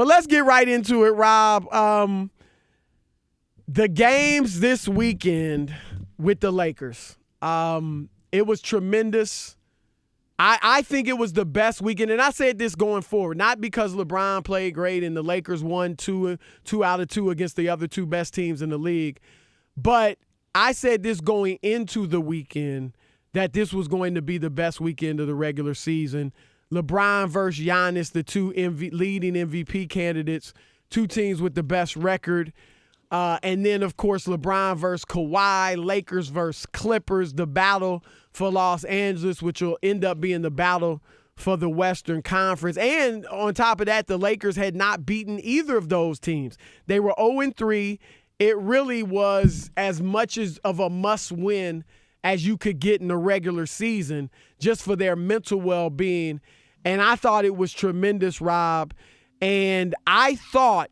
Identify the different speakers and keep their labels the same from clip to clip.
Speaker 1: But let's get right into it, Rob. The games this weekend with the Lakers, it was tremendous. I think it was the best weekend, and I said this going forward, not because LeBron played great and the Lakers won two out of two against the other two best teams in the league, but I said this going into the weekend that this was going to be the best weekend of the regular season. LeBron versus Giannis, the two leading MVP candidates, two teams with the best record. And then, of course, LeBron versus Kawhi, Lakers versus Clippers, the battle for Los Angeles, which will end up being the battle for the Western Conference. And on top of that, the Lakers had not beaten either of those teams. They were 0-3. It really was as much of a must-win as you could get in the regular season just for their mental well-being. And I thought it was tremendous, Rob. And I thought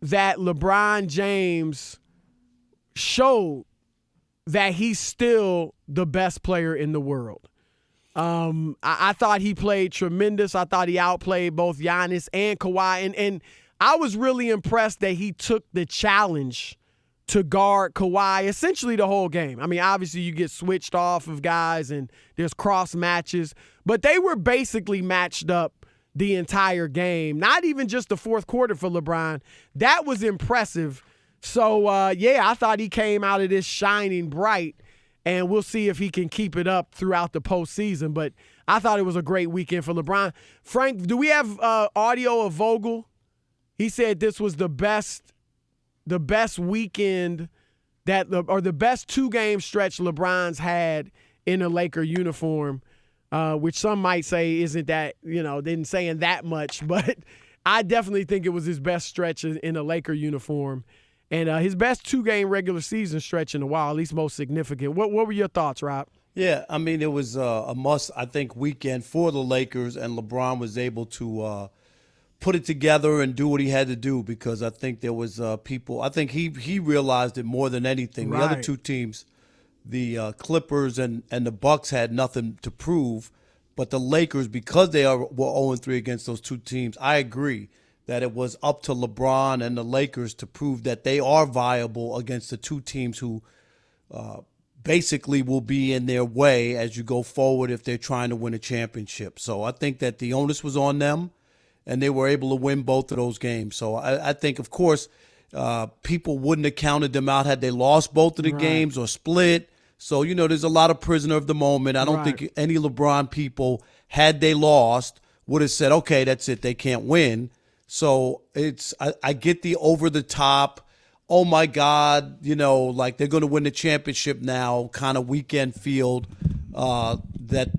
Speaker 1: that LeBron James showed that he's still the best player in the world. I thought he played tremendous. I thought he outplayed both Giannis and Kawhi. And I was really impressed that he took the challenge to guard Kawhi essentially the whole game. I mean, obviously you get switched off of guys and there's cross matches, but they were basically matched up the entire game, not even just the fourth quarter for LeBron. That was impressive. So, I thought he came out of this shining bright, and we'll see if he can keep it up throughout the postseason. But I thought it was a great weekend for LeBron. Frank, do we have audio of Vogel? He said this was the best weekend or the best two-game stretch LeBron's had in a Laker uniform. Which some might say isn't that, didn't saying that much, but I definitely think it was his best stretch in a Laker uniform and his best two-game regular season stretch in a while, at least most significant. What were your thoughts, Rob?
Speaker 2: Yeah, I mean, it was a must, I think, weekend for the Lakers, and LeBron was able to put it together and do what he had to do because I think there was people – I think he realized it more than anything.
Speaker 1: Right.
Speaker 2: The other two teams – the Clippers and the Bucks had nothing to prove, but the Lakers, because they were 0-3 against those two teams, I agree that it was up to LeBron and the Lakers to prove that they are viable against the two teams who basically will be in their way as you go forward if they're trying to win a championship. So I think that the onus was on them, and they were able to win both of those games. So I think, of course, people wouldn't have counted them out had they lost both of the games or split. So, there's a lot of prisoner of the moment. I don't think any LeBron people, had they lost, would have said, okay, that's it, they can't win. So I get the over the top, oh my God, like they're going to win the championship now kind of weekend field that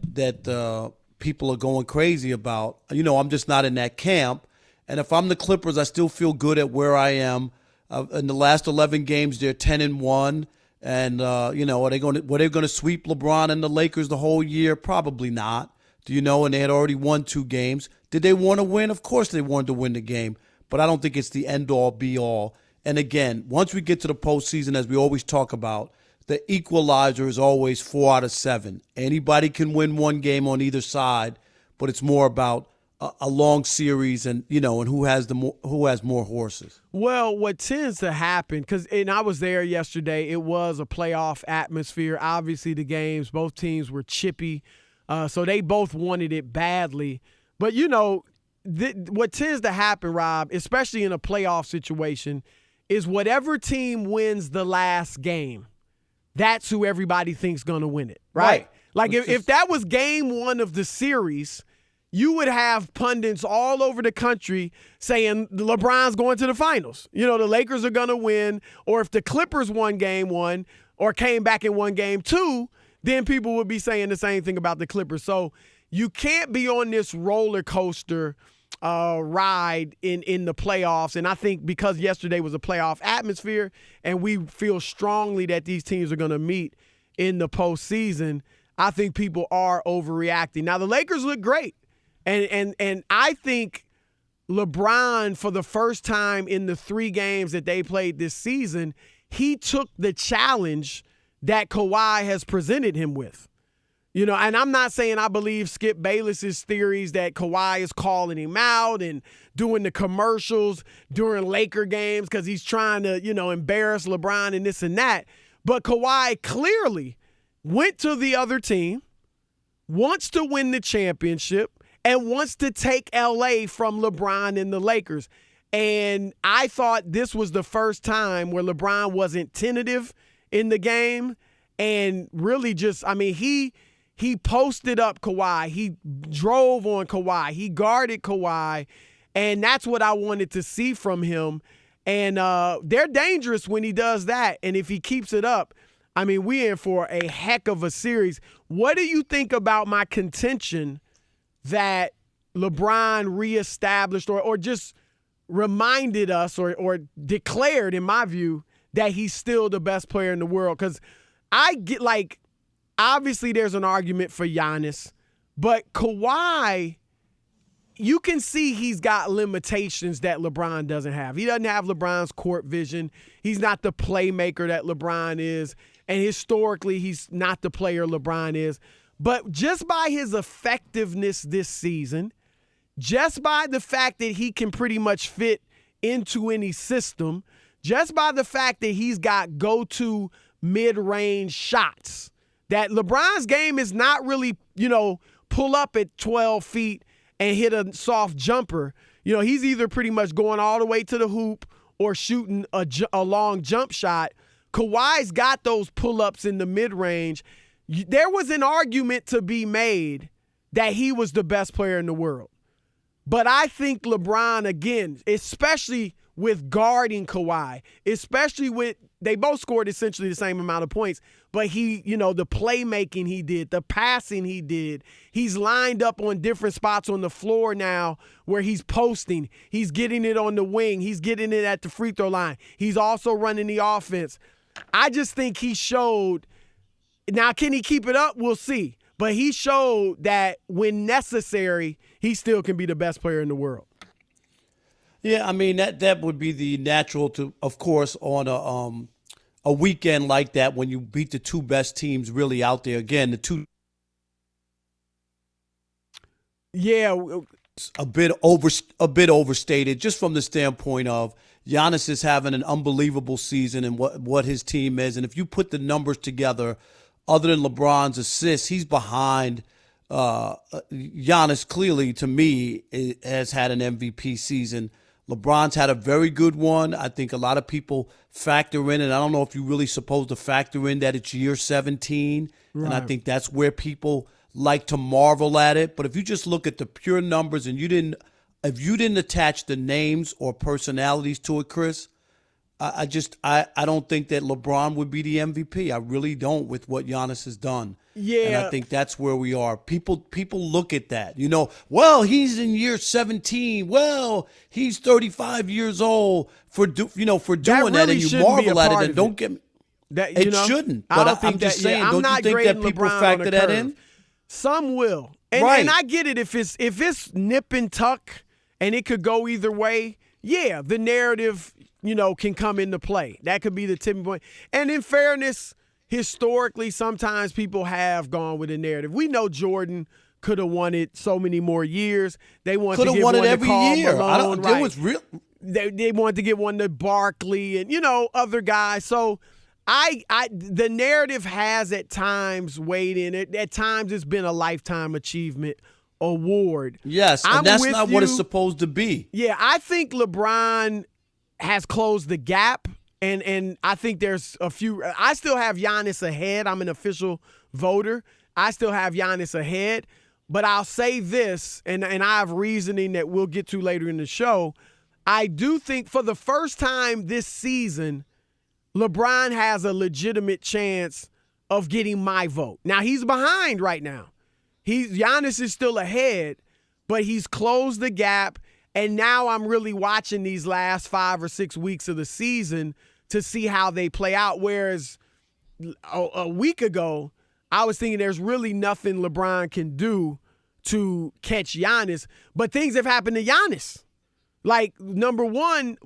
Speaker 2: people are going crazy about. I'm just not in that camp. And if I'm the Clippers, I still feel good at where I am. In the last 11 games, they're 10-1. And, were they going to sweep LeBron and the Lakers the whole year? Probably not. And they had already won 2 games. Did they want to win? Of course they wanted to win the game. But I don't think it's the end-all, be-all. And, again, once we get to the postseason, as we always talk about, the equalizer is always 4 out of 7. Anybody can win one game on either side, but it's more about a long series and who has more horses.
Speaker 1: Well, what tends to happen, and I was there yesterday, it was a playoff atmosphere. Obviously the games, both teams were chippy, so they both wanted it badly. But what tends to happen, Rob, especially in a playoff situation, is whatever team wins the last game, that's who everybody thinks going to win it, right? Like if that was game 1 of the series, you would have pundits all over the country saying LeBron's going to the finals. The Lakers are going to win. Or if the Clippers won game 1 or came back and won game 2, then people would be saying the same thing about the Clippers. So you can't be on this roller coaster ride in the playoffs. And I think because yesterday was a playoff atmosphere and we feel strongly that these teams are going to meet in the postseason, I think people are overreacting. Now, the Lakers look great. And I think LeBron, for the first time in the 3 games that they played this season, he took the challenge that Kawhi has presented him with. You know, and I'm not saying I believe Skip Bayless's theories that Kawhi is calling him out and doing the commercials during Laker games because he's trying to, embarrass LeBron and this and that. But Kawhi clearly went to the other team, wants to win the championship, and wants to take LA from LeBron and the Lakers. And I thought this was the first time where LeBron wasn't tentative in the game and really just, he posted up Kawhi. He drove on Kawhi. He guarded Kawhi. And that's what I wanted to see from him. And they're dangerous when he does that. And if he keeps it up, we're in for a heck of a series. What do you think about my contention that LeBron reestablished or just reminded us or declared, in my view, that he's still the best player in the world? Because I get obviously there's an argument for Giannis, but Kawhi, you can see he's got limitations that LeBron doesn't have. He doesn't have LeBron's court vision. He's not the playmaker that LeBron is. And historically, he's not the player LeBron is. But just by his effectiveness this season, just by the fact that he can pretty much fit into any system, just by the fact that he's got go-to mid-range shots, that LeBron's game is not really, pull up at 12 feet and hit a soft jumper. He's either pretty much going all the way to the hoop or shooting a long jump shot. Kawhi's got those pull-ups in the mid-range. There was an argument to be made that he was the best player in the world. But I think LeBron, again, especially with guarding Kawhi, they both scored essentially the same amount of points, but the playmaking he did, the passing he did, he's lined up on different spots on the floor now where he's posting. He's getting it on the wing. He's getting it at the free throw line. He's also running the offense. I just think he showed. Now, can he keep it up? We'll see. But he showed that when necessary, he still can be the best player in the world.
Speaker 2: Yeah, that would be the natural to, of course, on a weekend like that when you beat the two best teams really out there. Again, the two.
Speaker 1: Yeah,
Speaker 2: a bit overstated, just from the standpoint of Giannis is having an unbelievable season and what his team is, and if you put the numbers together, other than LeBron's assists, he's behind. Giannis clearly, to me, has had an MVP season. LeBron's had a very good one. I think a lot of people factor in, and I don't know if you're really supposed to factor in that it's year 17. Right. And I think that's where people like to marvel at it. But if you just look at the pure numbers and if you didn't attach the names or personalities to it, Chris, I don't think that LeBron would be the MVP. I really don't, with what Giannis has done.
Speaker 1: Yeah.
Speaker 2: And I think that's where we are. People look at that. Well, he's in year 17. Well, he's 35 years old for doing that, and you marvel at it. And don't get me. It shouldn't. But I'm just saying, don't you think that people factor that in?
Speaker 1: Some will.
Speaker 2: Right.
Speaker 1: And I get it if it's nip and tuck and it could go either way. Yeah, the narrative, can come into play. That could be the tipping point. And in fairness, historically, sometimes people have gone with a narrative. We know Jordan could have won it so many more years. They wanted to get one every year.
Speaker 2: Malone, right. Was real.
Speaker 1: They wanted to get one to Barkley and other guys. So the narrative has at times weighed in. At times it's been a lifetime achievement award.
Speaker 2: Yes, and that's not what it's supposed to be.
Speaker 1: Yeah, I think LeBron has closed the gap, and I think there's a few. I still have Giannis ahead. I'm an official voter. I still have Giannis ahead, but I'll say this, and I have reasoning that we'll get to later in the show. I do think for the first time this season, LeBron has a legitimate chance of getting my vote. Now, he's behind right now. Giannis is still ahead, but he's closed the gap, and now I'm really watching these last 5 or 6 weeks of the season to see how they play out, whereas a week ago, I was thinking there's really nothing LeBron can do to catch Giannis, but things have happened to Giannis. Like, number one,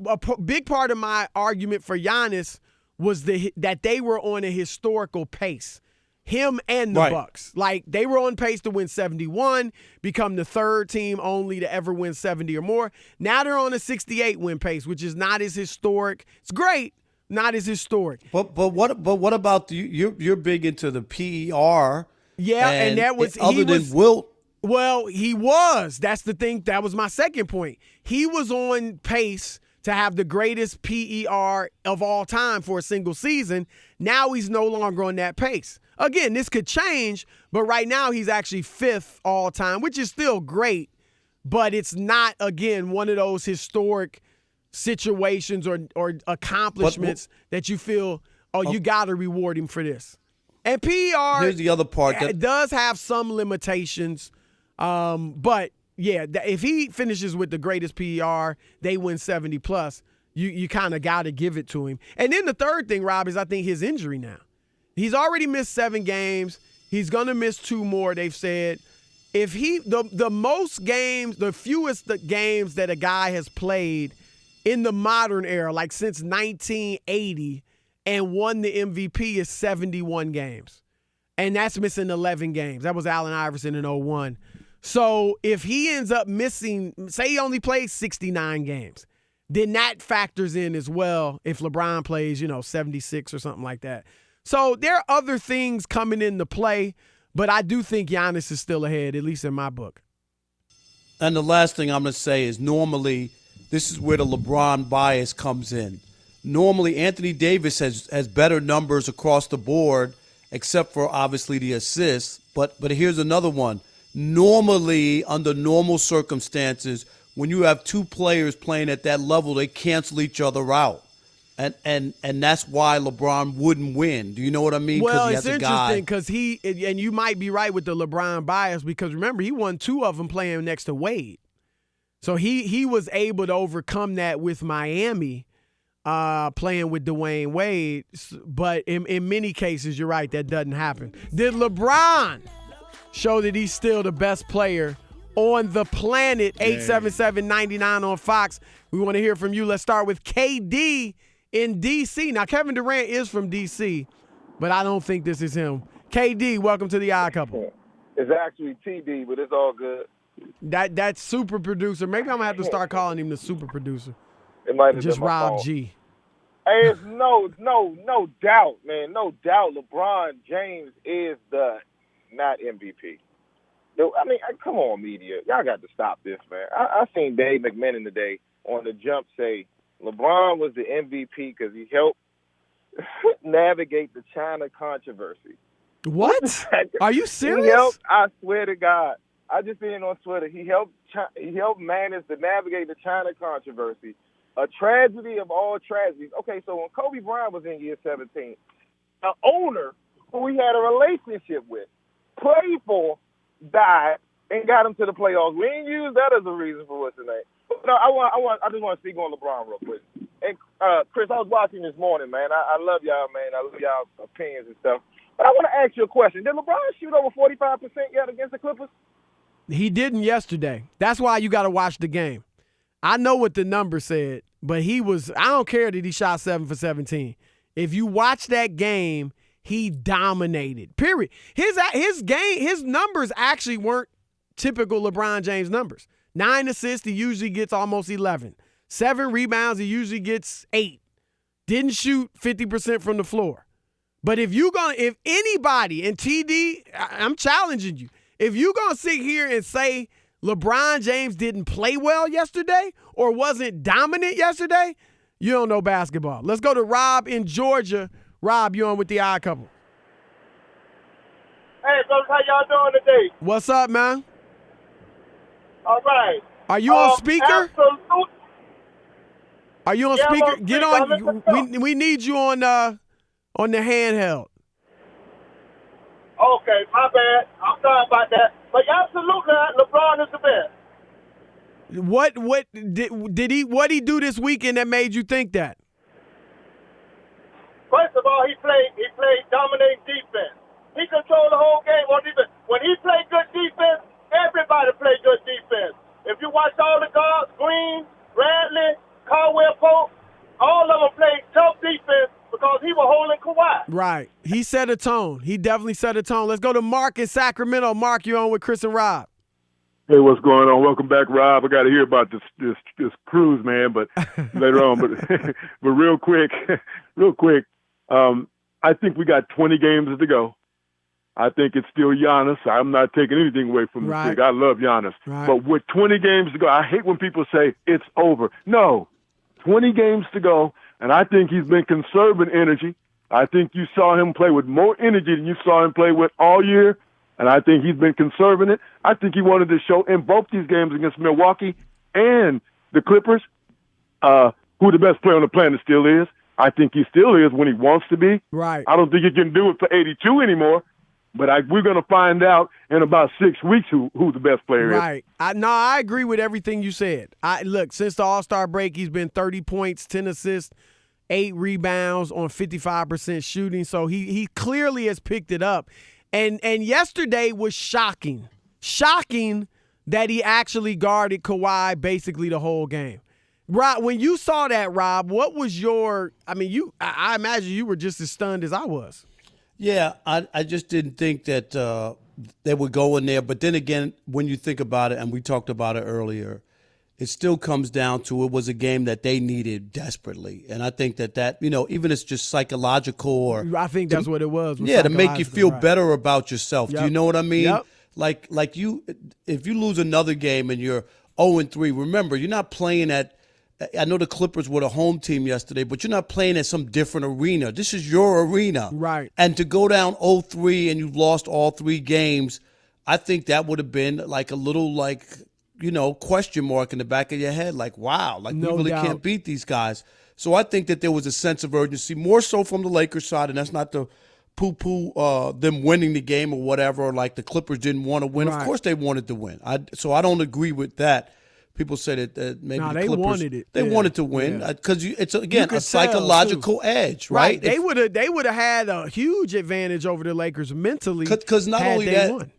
Speaker 1: big part of my argument for Giannis was that they were on a historical pace. him and the
Speaker 2: Right.
Speaker 1: Bucks. Like, they were on pace to win 71, become the third team only to ever win 70 or more. Now they're on a 68 win pace, which is not as historic. It's great, not as historic.
Speaker 2: But what about you're big into the PER?
Speaker 1: Yeah, and that was
Speaker 2: other than Wilt.
Speaker 1: Well, he was. That's the thing. That was my second point. He was on pace to have the greatest PER of all time for a single season. Now he's no longer on that pace. Again, this could change, but right now he's actually fifth all time, which is still great, but it's not, again, one of those historic situations or accomplishments that you feel, you got to reward him for this. And PER,
Speaker 2: here's the other part.
Speaker 1: It does have some limitations, but yeah, if he finishes with the greatest PER, they win 70 plus. You kind of got to give it to him. And then the third thing, Rob, is I think his injury now. He's already missed 7 games. He's gonna miss 2 more. They've said if the most games, the fewest games that a guy has played in the modern era, like since 1980, and won the MVP is 71 games. And that's missing 11 games. That was Allen Iverson in 01. So if he ends up missing, say he only plays 69 games, then that factors in as well if LeBron plays, 76 or something like that. So there are other things coming into play, but I do think Giannis is still ahead, at least in my book.
Speaker 2: And the last thing I'm going to say is normally this is where the LeBron bias comes in. Normally Anthony Davis has better numbers across the board, except for obviously the assists. But here's another one. Normally, under normal circumstances, when you have 2 players playing at that level, they cancel each other out. And that's why LeBron wouldn't win. Do you know what I mean?
Speaker 1: Well, it's interesting because and you might be right with the LeBron bias because remember, he won 2 of them playing next to Wade. So he was able to overcome that with Miami playing with Dwayne Wade. But in many cases, you're right, that doesn't happen. Did LeBron show that he's still the best player on the planet? 877-99 on Fox. We want to hear from you. Let's start with KD in D.C. Now, Kevin Durant is from D.C., but I don't think this is him. KD, welcome to the Odd Couple.
Speaker 3: It's actually TD, but it's all good.
Speaker 1: That's super producer. Maybe I'm going to have to start calling him the super producer.
Speaker 3: It might have
Speaker 1: just
Speaker 3: been my
Speaker 1: Rob
Speaker 3: phone.
Speaker 1: G.
Speaker 3: Hey, it's no doubt, man. No doubt LeBron James is the not MVP. I mean, come on, media. Y'all got to stop this, man. I seen Dave McMahon today on the jump say LeBron was the MVP because he helped navigate the China controversy.
Speaker 1: What? Are you serious?
Speaker 3: He helped, I swear to God. I just seen it on Twitter. He helped manage to navigate the China controversy. A tragedy of all tragedies. Okay, so when Kobe Bryant was in year 17, an owner who he had a relationship with, played for, died, and got him to the playoffs. We ain't use that as a reason for what's the name. No, I just want to speak on LeBron real quick. And Chris, I was watching this morning, man. I love y'all, man. I love y'all opinions and stuff. But I want to ask you a question. Did LeBron shoot over 45% yet against the Clippers?
Speaker 1: He didn't yesterday. That's why you got to watch the game. I know what the number said, but I don't care that he shot 7 for 17. If you watch that game, he dominated, period. His numbers actually weren't typical LeBron James numbers. 9 assists, he usually gets almost 11. 7 rebounds, he usually gets 8. Didn't shoot 50% from the floor. But if anybody, and TD, I'm challenging you, if you're going to sit here and say LeBron James didn't play well yesterday or wasn't dominant yesterday, you don't know basketball. Let's go to Rob in Georgia. Rob, you're on with the Odd Couple.
Speaker 3: Hey, folks, how y'all doing today?
Speaker 1: What's up, man?
Speaker 3: All right.
Speaker 1: Are you on speaker?
Speaker 3: Absolutely.
Speaker 1: Are you on
Speaker 3: Yeah,
Speaker 1: speaker?
Speaker 3: I'm on
Speaker 1: Get
Speaker 3: speaker.
Speaker 1: on. We need you on the handheld.
Speaker 3: Okay, my bad. I'm sorry about that. But absolutely, LeBron is the best.
Speaker 1: What he do this weekend that made you think that?
Speaker 3: First of all, he played dominating defense. He controlled the whole game on defense. When he played good defense, everybody played good defense. If you watch all the guards, Green, Bradley, Caldwell Pope, all of them played tough defense because because he was holding Kawhi.
Speaker 1: Right. He set a tone. He definitely set a tone. Let's go to Mark in Sacramento. Mark, you're on with Chris and Rob.
Speaker 4: Hey, what's going on? Welcome back, Rob. I got to hear about this cruise, man, but later on. But real quick, I think we got 20 games to go. I think it's still Giannis. I'm not taking anything away from the pick. I love Giannis.
Speaker 1: Right.
Speaker 4: But with 20 games to go, I hate when people say it's over. No, 20 games to go, and I think he's been conserving energy. I think you saw him play with more energy than you saw him play with all year, and I think he's been conserving it. I think he wanted to show in both these games against Milwaukee and the Clippers who the best player on the planet still is. I think he still is when he wants to be.
Speaker 1: Right.
Speaker 4: I don't think he can do it for 82 anymore. But we're going to find out in about 6 weeks who the best player is.
Speaker 1: Right. I agree with everything you said. Look, since the All-Star break, he's been 30 points, 10 assists, 8 rebounds on 55% shooting. So he clearly has picked it up. And yesterday was shocking. Shocking that he actually guarded Kawhi basically the whole game. Rob, when you saw that, Rob, what was your – I imagine you were just as stunned as I was.
Speaker 2: Yeah, I just didn't think that they would go in there. But then again, when you think about it, and we talked about it earlier, it still comes down to it was a game that they needed desperately. And I think that even it's just psychological or –
Speaker 1: I think that's what it was.
Speaker 2: To make you feel better about yourself.
Speaker 1: Yep.
Speaker 2: Do you know what I mean?
Speaker 1: Yep.
Speaker 2: Like if you lose another game and you're 0-3, remember, you're not playing at – I know the Clippers were the home team yesterday, but you're not playing at some different arena. This is your arena.
Speaker 1: Right.
Speaker 2: And to go down 0-3 and you've lost all 3 games, I think that would have been like a little question mark in the back of your head. Like, wow, we really can't beat these guys. So I think that there was a sense of urgency, more so from the Lakers side, and that's not to poo-poo them winning the game or whatever, or like the Clippers didn't want to win.
Speaker 1: Right.
Speaker 2: Of course they wanted to win. So I don't agree with that. People say that maybe the Clippers
Speaker 1: wanted it.
Speaker 2: They wanted to win because it's again a psychological edge, right?
Speaker 1: They would have had a huge advantage over the Lakers mentally.
Speaker 2: Because not only that,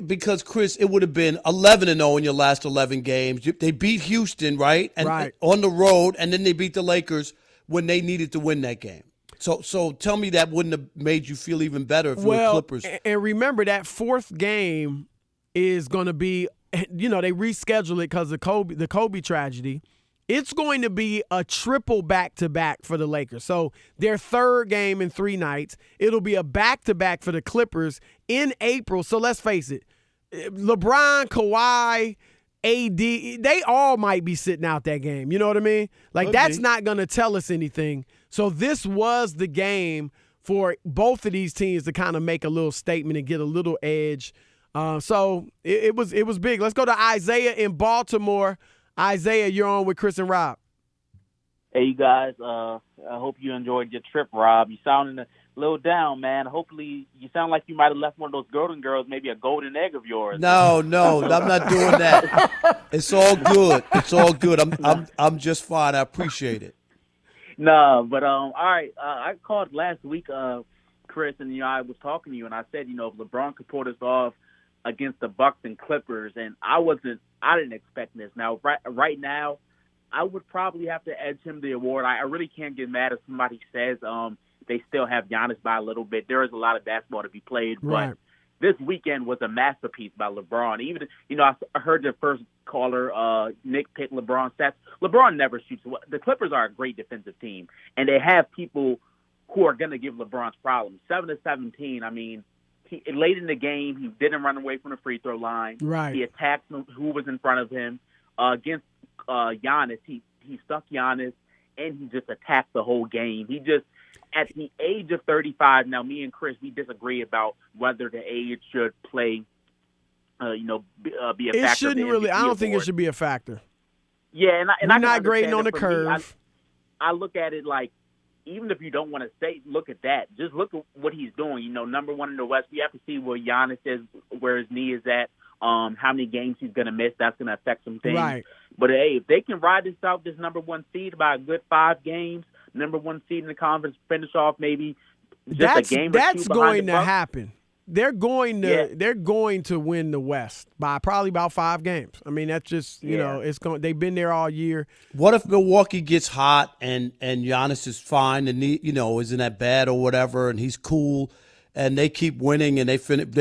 Speaker 2: because Chris, it would have been 11-0 in your last 11 games. They beat Houston, right, and on the road, and then they beat the Lakers when they needed to win that game. So tell me that wouldn't have made you feel even better if you were Clippers.
Speaker 1: And remember that fourth game is going to be. They reschedule it because of the Kobe tragedy. It's going to be a triple back-to-back for the Lakers. So their third game in 3 nights. It'll be a back-to-back for the Clippers in April. So let's face it, LeBron, Kawhi, AD, they all might be sitting out that game. You know what I mean? That's not going to tell us anything. So this was the game for both of these teams to kind of make a little statement and get a little edge. So it was big. Let's go to Isaiah in Baltimore. Isaiah, you're on with Chris and Rob.
Speaker 5: Hey, you guys. I hope you enjoyed your trip, Rob. You sounding a little down, man. Hopefully, you sound like you might have left one of those golden girls, maybe a golden egg of yours.
Speaker 2: No, I'm not doing that. It's all good. It's all good. I'm just fine. I appreciate it.
Speaker 5: No, but all right. I called last week, Chris, and I was talking to you, and I said, if LeBron could pull this off against the Bucks and Clippers, and I didn't expect this. Now, right now, I would probably have to edge him the award. I really can't get mad if somebody says they still have Giannis by a little bit. There is a lot of basketball to be played, but this weekend was a masterpiece by LeBron. Even, I heard the first caller, Nick, pick LeBron stats. LeBron never shoots. The Clippers are a great defensive team, and they have people who are going to give LeBron's problems. 7-17, late in the game, he didn't run away from the free throw line.
Speaker 1: Right.
Speaker 5: He attacked who was in front of him. Against Giannis, he stuck Giannis, and he just attacked the whole game. He just, at the age of 35, now me and Chris, we disagree about whether the age should play, be a factor.
Speaker 1: It shouldn't really. I don't think it should be a factor.
Speaker 5: Yeah, and I'm
Speaker 1: not grading on the curve.
Speaker 5: I look at it like, even if you don't want to look at that, just look at what he's doing. Number one in the West, we have to see where Giannis is, where his knee is at, how many games he's going to miss. That's going to affect some things.
Speaker 1: Right.
Speaker 5: But, hey, if they can ride this out, this number one seed by a good 5 games, number one seed in the conference, finish off maybe just a game or two
Speaker 1: That's
Speaker 5: behind
Speaker 1: going
Speaker 5: the
Speaker 1: to
Speaker 5: Bucks.
Speaker 1: happen. they're going to win the West by probably about 5 games. I mean, that's just they've been there all year.
Speaker 2: What if Milwaukee gets hot and Giannis is fine and isn't that bad or whatever, and he's cool, and they keep winning and they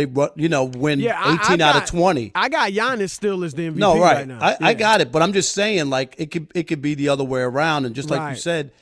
Speaker 2: win 18 out of 20.
Speaker 1: I got Giannis still as the MVP
Speaker 2: No,
Speaker 1: right now.
Speaker 2: I got it, but I'm just saying, like, it could be the other way around, and just like you said,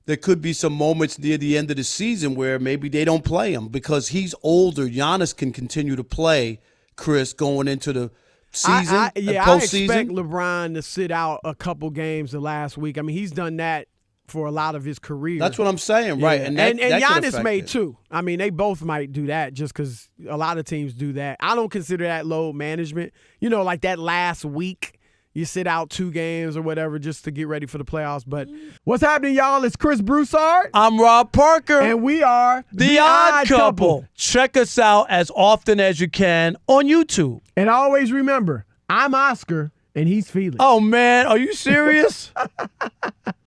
Speaker 2: there could be some moments near the end of the season where maybe they don't play him because he's older. Giannis can continue to play, Chris, going into the season.
Speaker 1: I expect LeBron to sit out a couple games the last week. I mean, he's done that for a lot of his career.
Speaker 2: That's what I'm saying, right?
Speaker 1: And Giannis may too. I mean, they both might do that just because a lot of teams do that. I don't consider that load management. Like that last week. You sit out 2 games or whatever just to get ready for the playoffs. But what's happening, y'all? It's Chris Broussard.
Speaker 2: I'm Rob Parker.
Speaker 1: And we are
Speaker 2: The Odd Couple. Check us out as often as you can on YouTube.
Speaker 1: And always remember, I'm Oscar and he's Felix.
Speaker 2: Oh, man. Are you serious?